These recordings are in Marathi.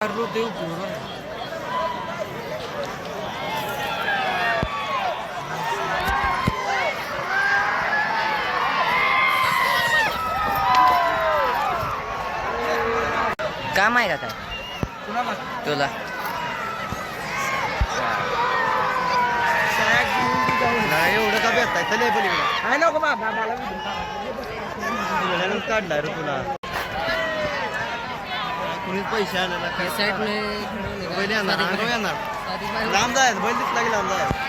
Rodeo puro. काम आहे का काय कुणाला तुला? नाही एवढं का भेटताय चले पलीकडे आहे नको बाबा मला काढलाय रे तुला कुणीच पैसे आले ना काय साइड बैल येणार अंगाव येणार लांब जायचं बैल दिसला की लांब जायचं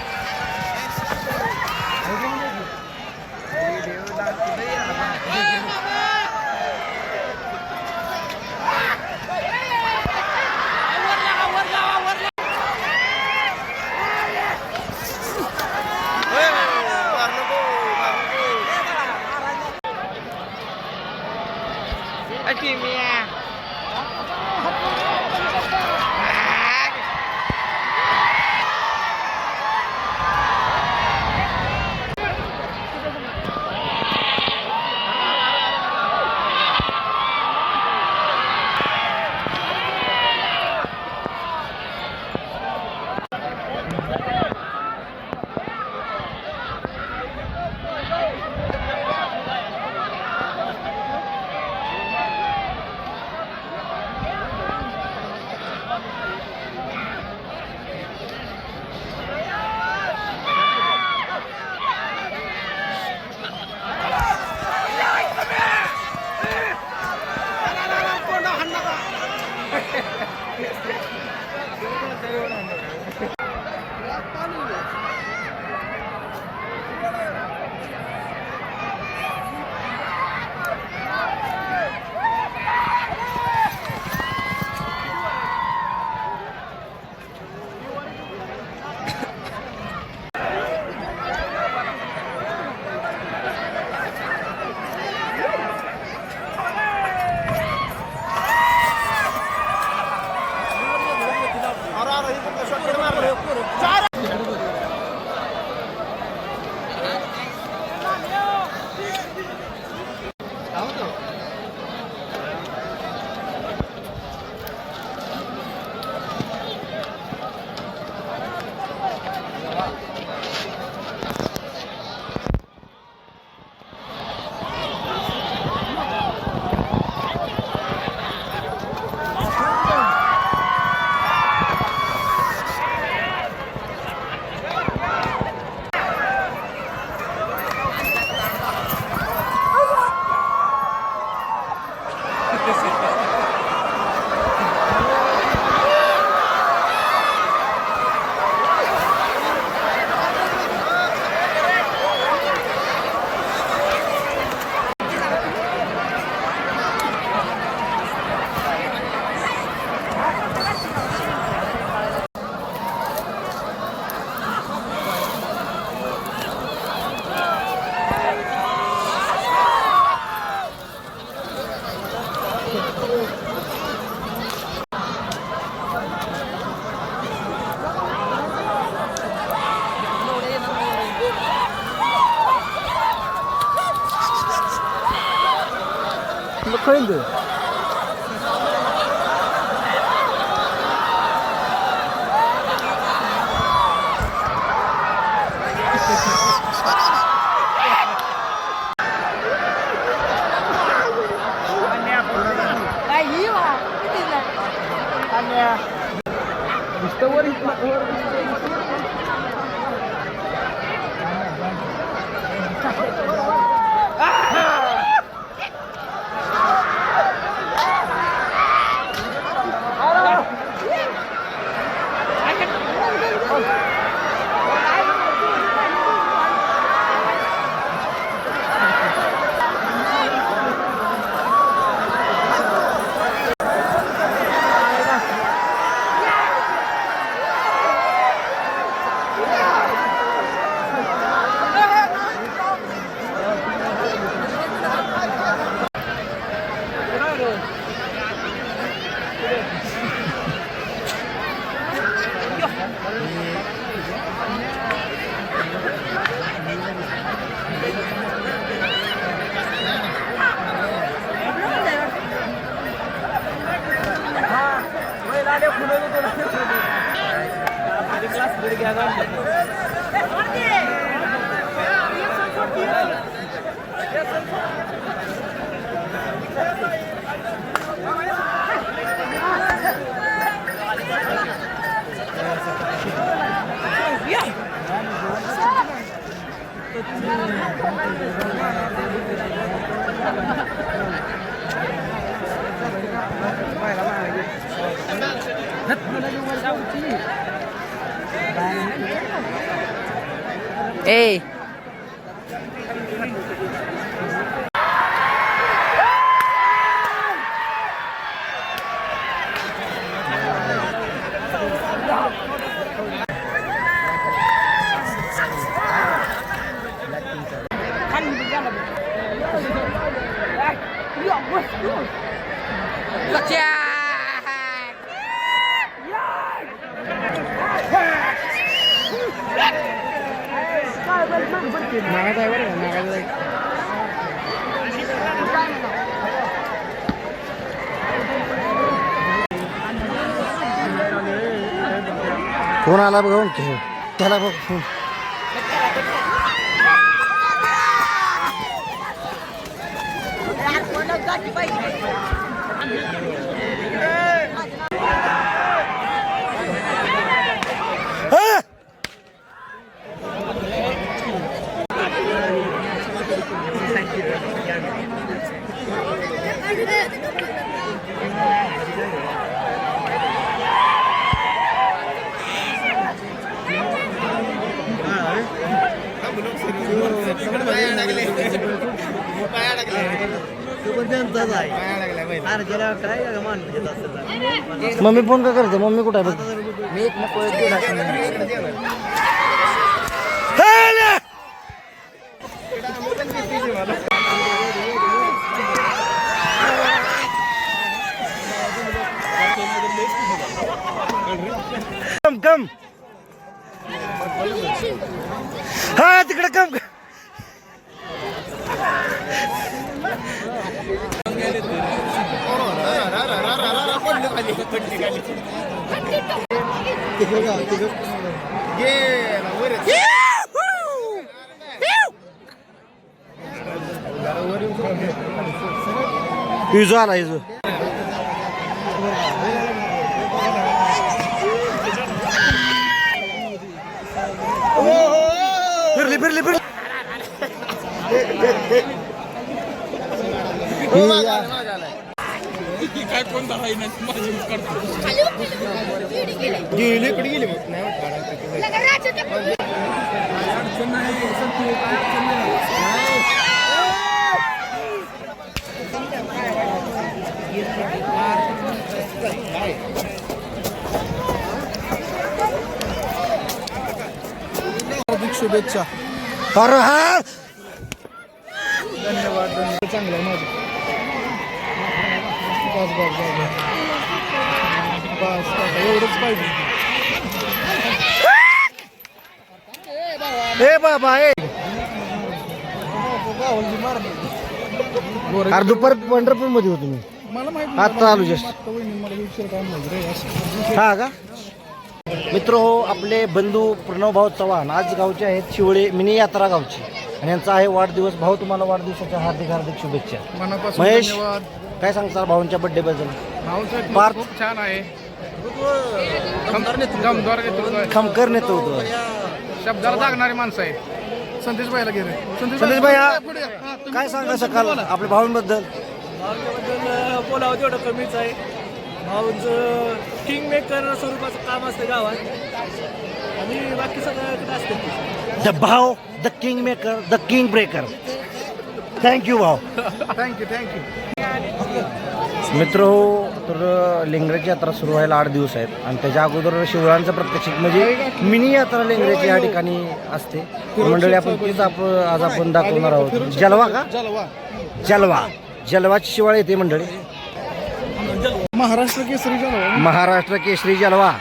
Bakaydı. İşte var ए फोन आला बघून खेळ त्याला बघ फोन मम्मी फोन का करते मम्मी कुठे आहे मी एक नको कम कम हा तिकडे कम इजो आला इजो फिरली फिरली फिरली काय कोण दहाई नाही गेली इकडे गेली हार्दिक शुभेच्छा. अरे हा धन्यवाद चांगलं आहे माझं. बस बस बस बस बस एवढंच पाहिजे. ए बाबा ए अरे दुपार पंढरपूर मध्ये होतो मी मला माहिती आता आलो जस्ट. मला विचार काय माहिती रे असं. हा का मित्र हो आपले बंधू प्रणव भाऊ चव्हाण आज गावचे आहेत शिवळे मिनी यात्रा गावची आणि यांचा आहे वाढदिवस. भाऊ तुम्हाला वाढदिवसाच्या हार्दिक हार्दिक शुभेच्छा. मनापासून महेश धन्यवाद. काय सांगता भाऊंच्या बर्थडे बद्दल. भाऊचं पार्थ. खूप छान आहे. दमदार नेतृत्व आहे. खमकर नेतृत्व शब्दाला जागणारी माणसं आहे. संदेश भाईला गेले. संदेश भाई काय सांगा सकाळ आपल्या भाऊंबद्दल. भाऊंच्याबद्दल बोलावं तेवढं कमीच आहे. भाऊंचं किंग मेकर स्वरूपाचं काम असतं गावात आणि बाकी सगळं असतं. The Bhau the king maker the king breaker. Thank you Bhau. Thank you thank you. मित्र हो तर लेंगऱ्याची यात्रा सुरू व्हायला 8 दिवस आहेत आणि त्याच्या अगोदर शिवळांचं प्रत्यक्ष म्हणजे मिनी यात्रा लेंगऱ्याची या ठिकाणी असते. मंडळी आपण तीच आज आपण दाखवणार आहोत. जलवा का जलवा जलवाची शिवाळ येते मंडळी. महाराष्ट्र केसरी जलवा. महाराष्ट्र केसरी जलवा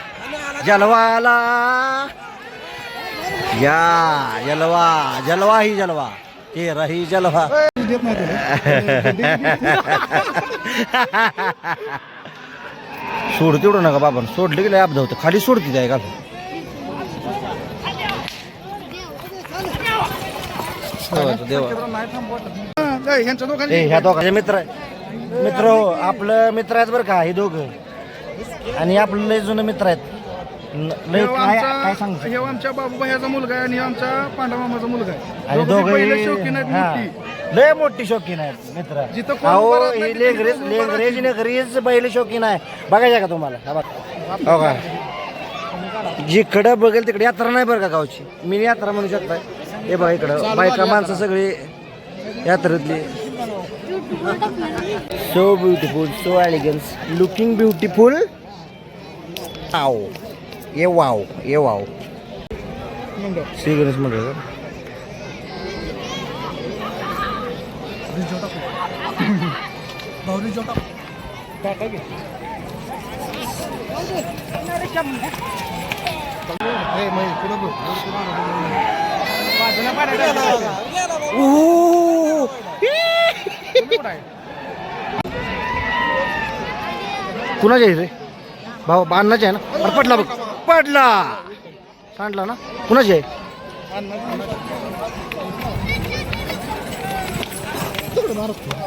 जलवाला या जलवा जलवा ही जलवा ते रही जलवा. देत नाही त्याला. सोड तेवढं नका बाबा सोडलं की लय अपघात होतं खाली सोडती आहे का ह्यांच्या दोघांनी ह्या दोघांचे मित्र आपलं मित्र आहेत बरं का हे दोघं आणि आपलं लय जुनं मित्र आहेत लय काय सांगतो हे आमच्या बाबूबाईचा मुलगा आहे आणि हे आमच्या पांडवामाचा मुलगा आहे. आणि दोघं पहिले दोघं शौकीन आहेत मोठी. लय मोठी शौकीन आहेत मित्र जिथं कोण अहो उभं राहत नाही, ही लेंगरेज नगरीच बैल शौकीन आहे बघायचं का तुम्हाला हा बघ. हो का जिकडं बघेल तिकडे यात्रा नाही बरं का गावची मी यात्रा म्हणू शकता हे बघा इकडं बायका माणसं सगळी यात्रेतली so beautiful so elegance looking beautiful आव ये वाव श्री गणेश मंडळ कुणाच्या आहे रे भाऊ अन्नाचे आहे ना अरे पडला बघ पडला सांडला ना कुणाचे आहे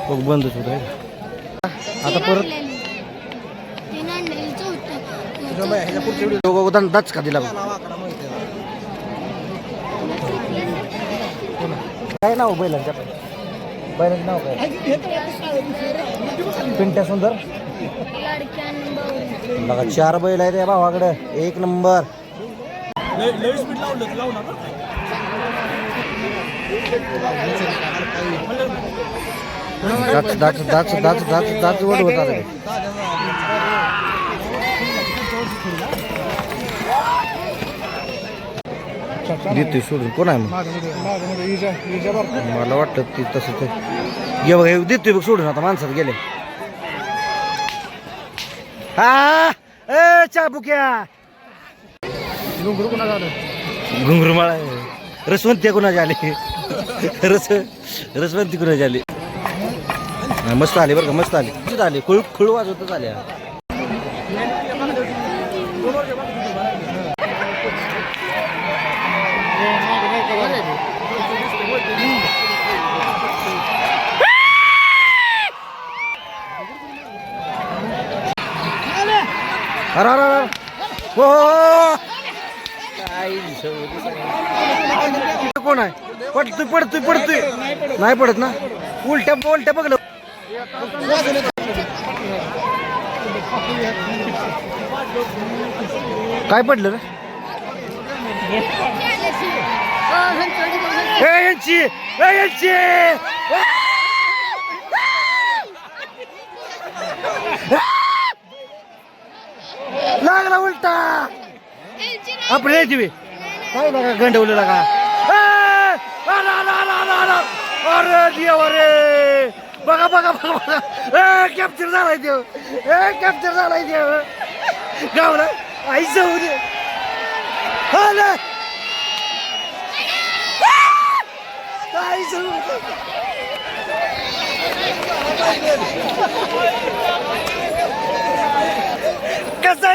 बघ बंदच होत आता परत दाच का दिला बघ काय नाव बैलांच्या बैलांचं नाव काय पिंट्या सुंदर बघा 4 बैल आहेत या भावाकडे 1 नंबर दाच वड होता देतोय सोडून कोण आहे मग मला वाटतं ती तसं ते घे बघ देतोय बघ सोडून आता माणसात गेले हा ए चाबुक्या घुंगरू माळा रसवंती कुणाची आली रसवंती कुणाची आली मस्त आली बरं का मस्त आली खुळ वाजवतच आल्या अरे हो कोण आहे पडतोय नाही पडत ना उलट्या बघलं काय पडलं रे यांची लागला उलटा आपण यायची काय बघा गंडवलं लागा अरे देव रे बघा कॅप्चर झालाय देव गावला आई जाऊ दे आई जाऊ कसा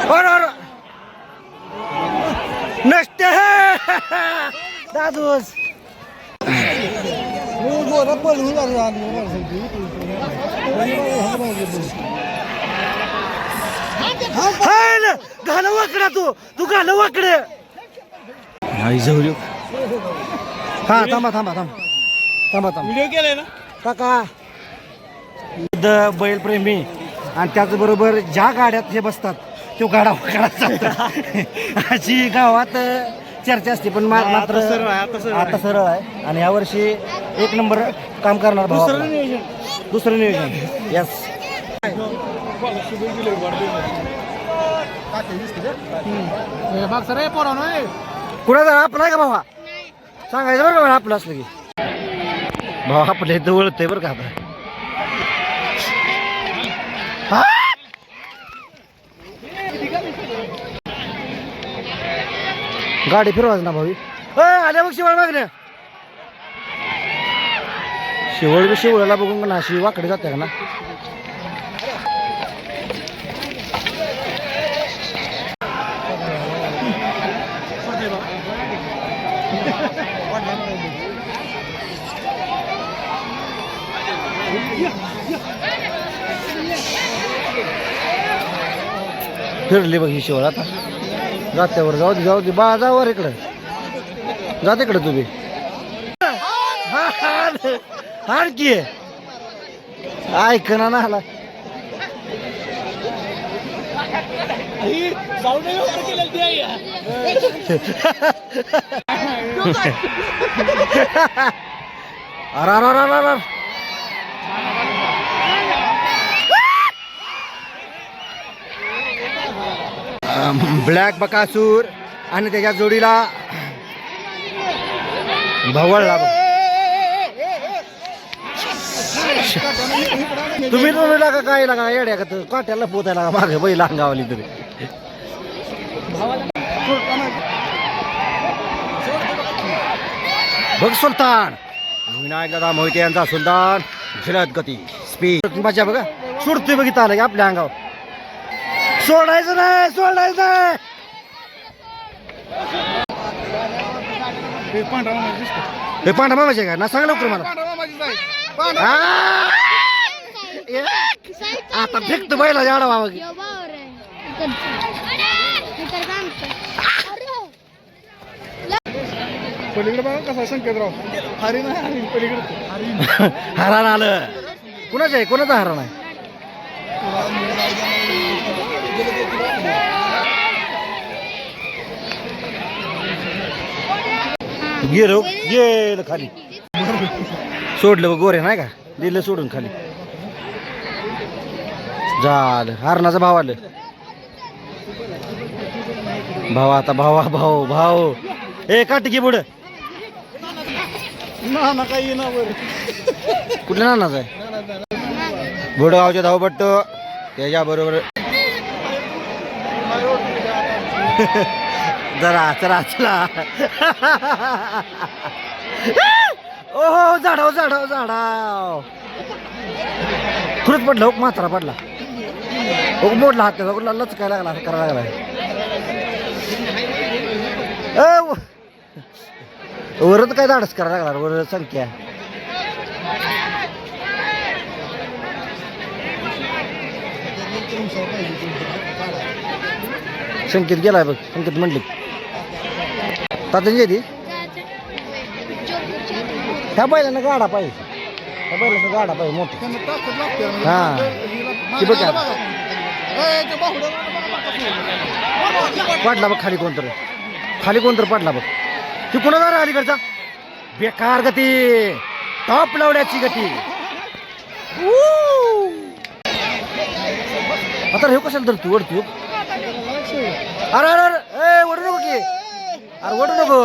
राडा नसते दादूस घाल वाकडा तू घाल वाकडे आई जाऊ हा थांबा व्हिडिओ केलाय ना काका बैलप्रेमी आणि त्याचबरोबर ज्या गाड्यात हे बसतात तो गाडा वाकडा अशी गावात चर्चा असते पण मात्र आता सरळ आहे आणि यावर्षी 1 नंबर काम करणार भाऊ दुसरं नियोजन यस कुणाचा आपला आहे का भावा सांगायचं बरं का आपलं असलं की भाऊ आपल्या इथं वळतंय बरं का आता गाडी फिरवायचं ना भाऊ आल्या बघ शिवाय मागण्या शेवळ शेवळाला बघून पण अशी वाकडे जाते का ना. फिरली बघ ही शेवळ आता जात्यावर. जाऊ दे बा, जावर इकडं जा, तिकडं तुम्ही हार की ऐक ना आला. अरे ब्लॅक बकासूर आणि त्याच्या जोडीला भवळला. तुम्ही लागा काय लागा येड्या का काट्याला पोतायला लागा मागे बैल अंगावली तरी. बघ सुलतान विनायक दादा मोहिते यांचा सुलतान झिलत गती स्पीड माझ्या बघा सुटतोय बघितलं आलं की आपल्या अंगावर. सोडायचं नाही सोडायचं नाही. हे पांढरा मामाचे का ना सांग लवकर मला. आता फेकतो बैला झाडा बाबा. पलीकडे बघा कसा संकेतराव हरिण आहे पलीकडे. हरण आलं. कुणाचं आहे कोणाचं हरण आहे. गेलं खाली सोडलं बघ गोरे नाही का दिलं सोडून खाली. झालं हरणाचा भाव आलं. भाव आता भाव ए काटकी पुढं ना काही ना वर कुठल्या नानाच आहे. घोडगावच्या धावपट्ट त्याच्या बरोबर जरा चला चला. ओहो झाडाव झाडाव झाडाव खुरच पडला हो म्हातारा पडला हो मोडला हात त्याचा लचकायला लागला करायला लागला. वरच काय धाडस करायला लागला वर संख्या. संकेत गेलाय बघ संकेत म्हणले तात्यांची ती ह्या बैलांना गाडा पाहिजे. ह्या बैलांना गाडा पाहिजे मोठा. ताकद लागते. हा ती बघ पडला बघ खाली कोणतर पडला बघ. ती कुणाला रे अलीकडचा बेकार गती टॉप लावण्याची गती. आता हे कशाला धरतो वडतो. अरे अरे अरे ओढू नको की अरे ओढू नको.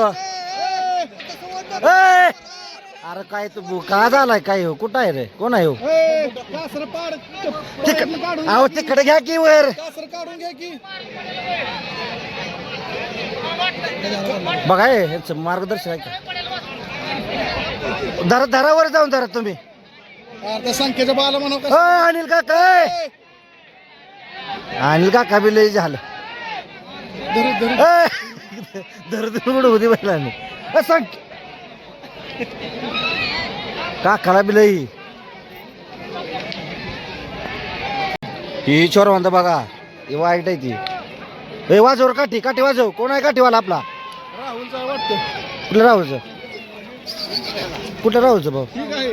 अरे काय तू का झालाय काय हो कुठं आहे रे कोण आहे हो. अहो तिकडे घ्या की वर बघा यांचं मार्गदर्शन आहे का. धरावर जाऊन धरा तुम्ही. संख्येच्या बाला म्हणून अनिल काका अनिल काका बी लय झालं. धर होती बैलांनी सांग काकाला बी लई. ही चोर म्हणता बघा ही वाईट आहे ती. हे वाजव काठी वाजव. कोण आहे काठीवाला आपला. राहुलचा वाटतं. कुठलं राहुलचं भाऊ. ठीक आहे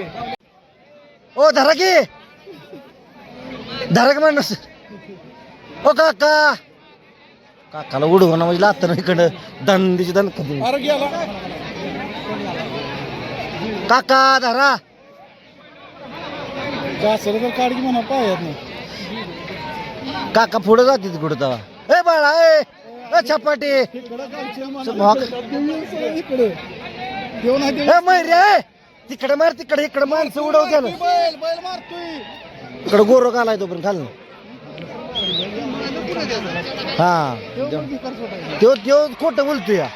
ओ धरा की माणूस. ओ काकाला उडवणं म्हणजे लागतं ना इकडं दंडीची दंड. अरे गेला काका धरा. तर काढ की म्हणा पायात ना. काका पुढे जाते कुठं तवा. ए बाळा ए छपाटी मैरे तिकडे मार तिकडे इकडे माणसं उडवते इकडे गोरो घालाय तो पण खाल. हा त्यो खोटं बोलतो या.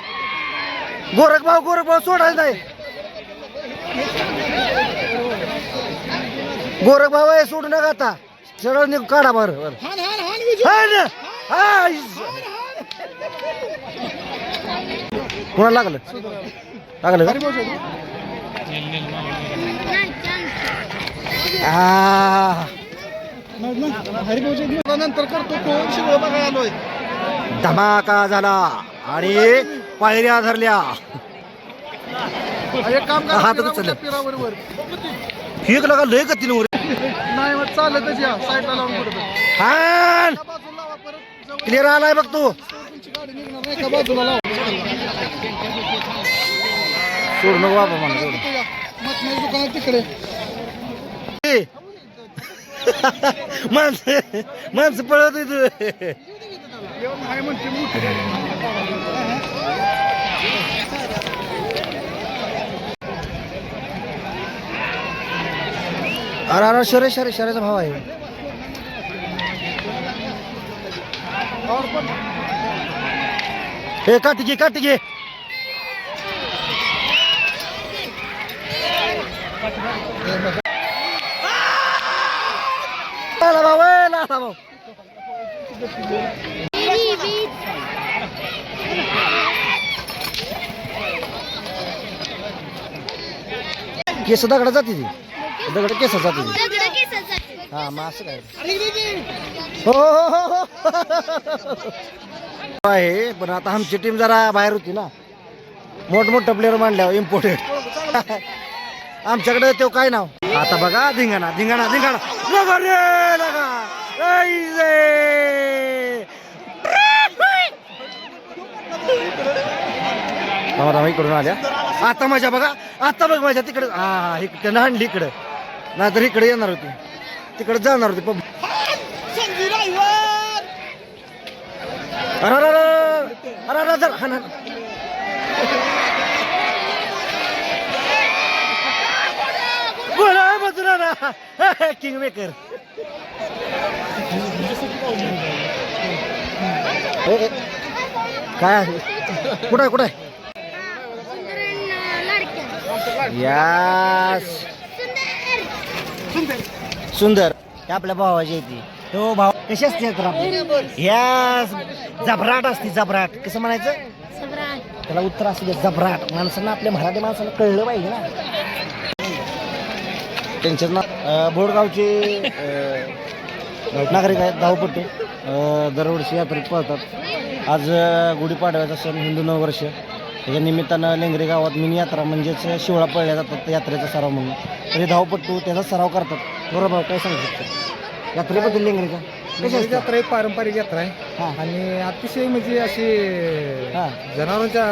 गोरख भाऊ सोडायचं नाही. गोरख भाऊ आहे, सोडू नका आता. सरळ निघ काढा बरं. हान हान हान विजू. हाय ना. हाय. कोणाला लागलं लागलं का? हरिभाऊच्या नंतर करतो कोण शिवळ बघायला आलोय. धमाका झाला आणि पायऱ्या धरल्या. एक काम करा, हातात पिरा उचललं. उचला, पिरा वर. ठीक लगा लय गतीने वर. नाही मग चालतच या साईडला लावून पडतो. हान. बाजूला लावा, परत जवळ क्लिअर आलाय बघ तू. तुमची गाडी निघणार नाही का, बाजूला लावा. सोड नको बाबा मला सोड. मटणाच्या दुकानात तिकडे. माणसं पळत तू. येऊन हाय म्हणते मोठी. अरे अरे शर्याचा भाव आहे. हे काट घे. लाला भाऊ. केस दगडा जाते ती. दगड केस जाते ती. हा मग असं काय हो आहे. पण आता आमची टीम जरा बाहेर होती ना, मोठमोठा प्लेअर मांडल्या इम्पोर्टेड. आमच्याकडे तो काय नाव आता बघा. धिंगाणा लगा रे लगा. इकडून आल्या आता माझ्या बघा. आता बघ माझ्या तिकडे. हा इकडे हांडली इकडं, नाहीतर इकडे येणार होती, तिकडे जाणार होती. King maker. काय आहे कुठं यास सुंदर आपल्या भावाची ती. तो भाव कशी असते तर आपली यास जबराट असते. जबराट कसं म्हणायचं त्याला उत्तर असते जबराट. माणसांना आपल्या मराठी माणसाला कळलं पाहिजे ना. त्यांच्यात ना बोडगावचे नागरिक आहेत, धावपट्टू दरवर्षी यात्रेत पळतात. आज गुढीपाडव्याचा सण, हिंदू नववर्ष, त्याच्या निमित्तानं लेंगरे गावात मिनी यात्रा म्हणजेच शिवळा पळल्या जातात यात्रेचा सराव म्हणून. तरी धावपट्टू त्याचा सराव करतात. बरोबर काय सांगू शकतो यात्रेबद्दल लेंगरेचा? कशी असते यात्रा एक पारंपरिक यात्रा आहे. हां आणि अतिशय म्हणजे अशी हां जनावरांच्या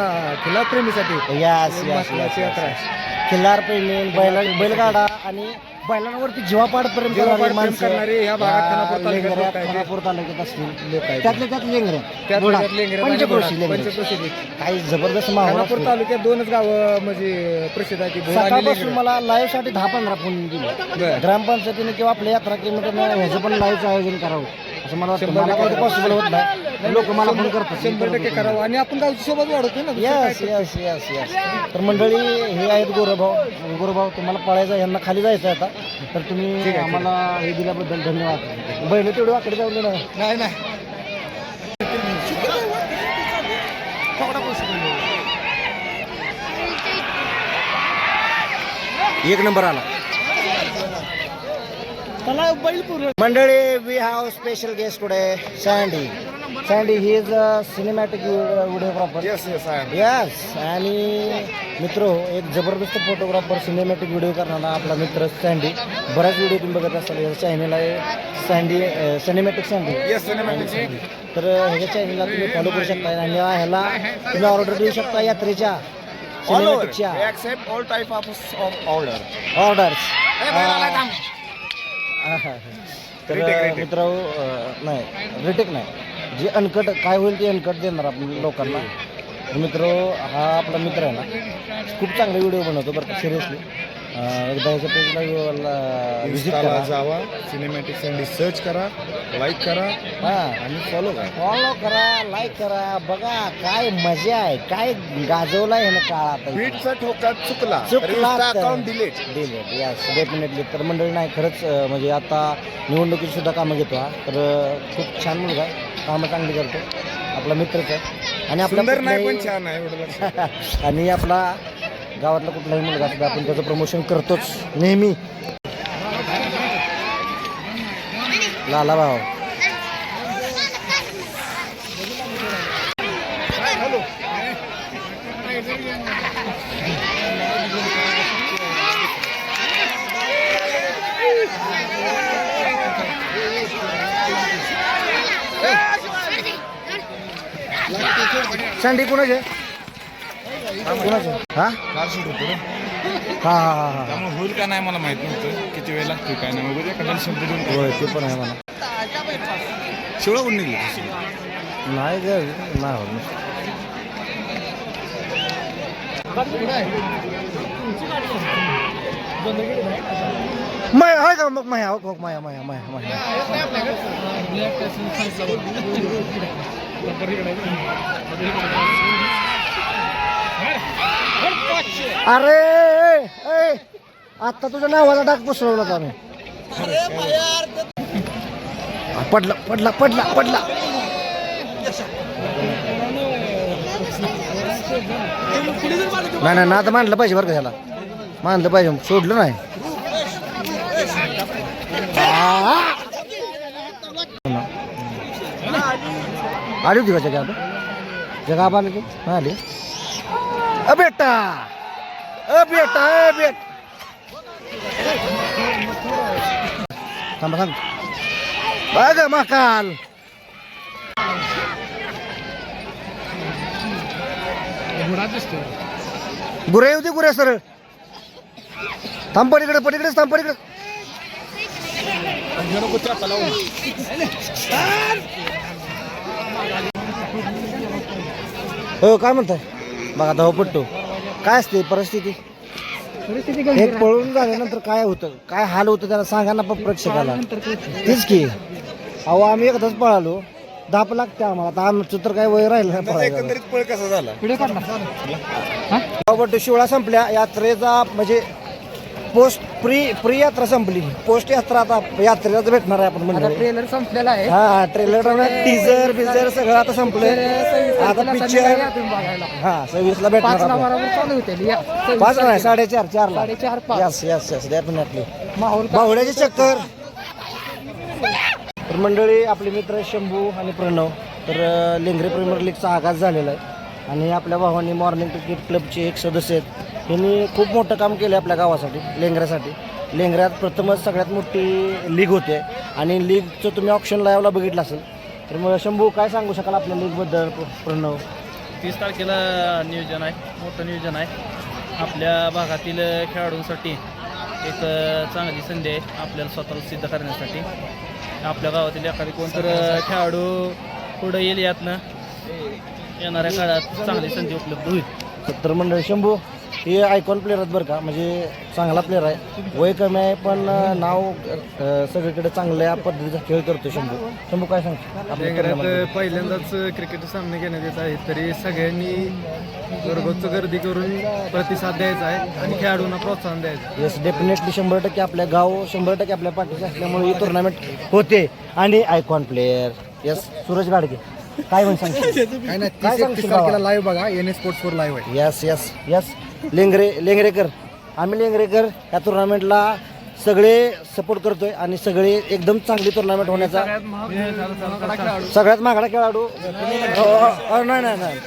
खिलार प्रेमीसाठी यास महत्त्वाची यात्रा आहे. खिल्लार प्रेमी बैलगाडा आणि बैलांवरती जीवापाड प्रेम करणारी माणसं करणारे ह्या भागात खानापूर तालुक्यात लोक आहेत. खानापूर तालुक्यात असतील लोक आहेत. त्यात लेंगरे त्यात घोडा. लेंगरे, पंचक्रोशी लेंगरे. पंचक्रोशी. काही जबरदस्त माहोल खानापूर असतो. तालुक्यात दोनच गावं म्हणजे प्रसिद्ध आहे, ती भोर आणि सकाळपासून लेंगरे. मला लाईव्ह साठी 10-15 फोन दिले. बरं. ग्रामपंचायतीने किंवा आपल्या यात्रा केंद्राने ह्याचं पण लाईव्हचं आयोजन करावं असं मला वाटतं. मला काही पॉसिबल होत नाही. लोक मला फोन करतात. 100% करावं आणि आपण गावची सोबत वाढवतो ना. Yes yes yes yes. तर मंडळी हे आहेत गोरभाऊ तुम्हाला पळायचं, यांना खाली जायचं आहे आता. तर तुम्ही आम्हाला हे दिल्याबद्दल धन्यवाद. बैल तेवढे वाकडे जाऊ ना. नाही नाही एक नंबर आला मंडळी. We have special guest today, Sandy he is a cinematic videographer. Yes. आणि मित्र एक जबरदस्त फोटोग्राफर, सिनेमॅटिक व्हिडिओ करणारा आपला मित्र सँडी. बऱ्याच व्हिडिओ तुम्ही बघत असाल. याच्या चॅनेल आहे सिनेमॅटिक सँडी. तर ह्याच्या चॅनेलला तुम्ही फॉलो करू शकता आणि ह्याला तुम्ही ऑर्डर देऊ शकता यात्रेच्या सिनेमॅटिकच्या ऑर्डर्स. तर मित्र नाही रिटेक नाही, जे अनकट काय होईल ते अनकट देणार आपण लोकांना. मित्र हा आपला मित्र आहे ना, खूप चांगले व्हिडिओ बनवतो बरं का, सिरियसली. एकदा ह्याच्या पेजला विजिट इंस्टाला करा, जावा, सिनेमॅटिक संडे सर्च करा, लाईक करा हां आणि फॉलो करा. फॉलो करा, लाईक करा. बघा काय मजा आहे, काय गाजवला आहे ना काळ आता बीटचा ठोका चुकला चुकला तर. Account delete. Delete yes definitely. तर मंडळी नाही खरंच म्हणजे आता निवडणुकीत सुद्धा कामं घेतो हा. तर खूप छान मुलगा आहे, कामं चांगली करतो, आपला मित्रच आहे आणि आपला सुंदर नाही पण कुठलाही- छान आहे एवढं लक्षात. आणि आपला गावातला कुठलाही मुलगा सुद्धा आपण त्याचं प्रमोशन करतोच नेहमी. लाला भाऊ सँडी कुणाचे कुणाचे हा कार शूट होतो रे. हा हा हा हा त्यामुळे होईल का नाही मला माहित नव्हतं, किती वेळ लागतो काय नाही. बघूया एखाद्याला शब्द देऊन होय ते पण आहे म्हणा. शिवळा कोण निघली नाही ग नाही होत. माया आहे का मग माया हो माया माया माया माया अरे ए, आता तुझ्या नावाला डाग पसरवला होता आम्ही. पडला पडला पडला पडला. नाही नाही ना आता मानलं पाहिजे बरं का त्याला, मानलं पाहिजे, सोडलं नाही. आली होती का जगा जगा आली की हा आली. अ बेटा अ बेटा अ बेट थांबा थांब बघ मकाल गुरे येऊ दे गुरे सरळ थांब पलीकडे पलीकडेच थांब पलीकडे. हो काय म्हणताय बघा धावपट्टू काय असते परिस्थिती. एक पळून झाल्यानंतर काय होतं, काय हाल होतं त्याला सांगा ना प्रेक्षकाला. तीच की अहो आम्ही एकदाच पळालो, धाप लागते आम्हाला. आता आमचं तर काय वय राहिलं नाही पळायला. एकंदरीत पळ कसा झाला. धावपट्टू शिवळा संपल्या, यात्रेचा म्हणजे पोस्ट प्री यात्रा संपली, पोस्ट यात्रा आता यात्रेलाच भेटणार आहे आपण म्हणजे. ट्रेलर संपलेला आहे. हा ट्रेलर टीजर बिझर सगळं आता संपलंय. आता पिक्चर हा 26ला भेटणार आपण. बरोबर चालू होते 5 नाही 4:30 4ला. 4:30 5. Yes yes yes definitely. माहोल बाहुड्याची चक्कर. तर मंडळी आपले मित्र शंभू आणि प्रणव, तर लेंगरे प्रीमियर लीगचा आगाज झालेला आहे आणि आपल्या भावांनी मॉर्निंग क्रिकेट क्लबचे एक सदस्य आहेत. त्यांनी खूप मोठं काम केलं आपल्या गावासाठी, लेंगऱ्यासाठी. लेंगऱ्यात प्रथमच सगळ्यात मोठी लीग होते आणि लीगचं तुम्ही ऑप्शन लाईव्हला बघितलं असेल. तर मग शंभू काय सांगू शकाल आपल्या लीगबद्दल प्रणव. 30 तारखेला नियोजन आहे, मोठं नियोजन आहे. आपल्या भागातील खेळाडूंसाठी एक चांगली संधी आहे आपल्याला स्वतःला सिद्ध करण्यासाठी. आपल्या गावातील एखादी कोणतर खेळाडू पुढे येईल, यातनं येणाऱ्या काळात चांगली संधी उपलब्ध होईल. तर मंडळी शंभू हे आयकॉन प्लेअर आहेत बरं का, म्हणजे चांगला प्लेअर आहे, वय कमी आहे पण नाव सगळीकडे चांगल्या पद्धतीचा खेळ करतो शंभू. शंभू काय सांगतो आपल्या लेंगऱ्यात पहिल्यांदाच क्रिकेट सामने घेण्यात येत आहेत, तरी सगळ्यांनी घरगुती गर्दी करून प्रतिसाद द्यायचा आहे आणि खेळाडूंना प्रोत्साहन द्यायचं. येस डेफिनेटली 100% आपल्या गाव 100% आपल्या पाठीशी असल्यामुळे ही टुर्नामेंट होते. आणि icon player yes Suraj Gadge काय म्हणून सांगशील. काय नाही काय 30 सांगशील तारखेला बाबा? लाईव्ह बघा, एन स्पोर्ट्स 4 लाईव्ह आहे. यस यस यस लेंगरेकर आम्ही लेंगरेकर या टुर्नामेंटला सगळे सपोर्ट करतोय आणि सगळे एकदम चांगली टुर्नामेंट होण्याचा. सगळ्यात महागडा खेळाडू नाही नाही नाही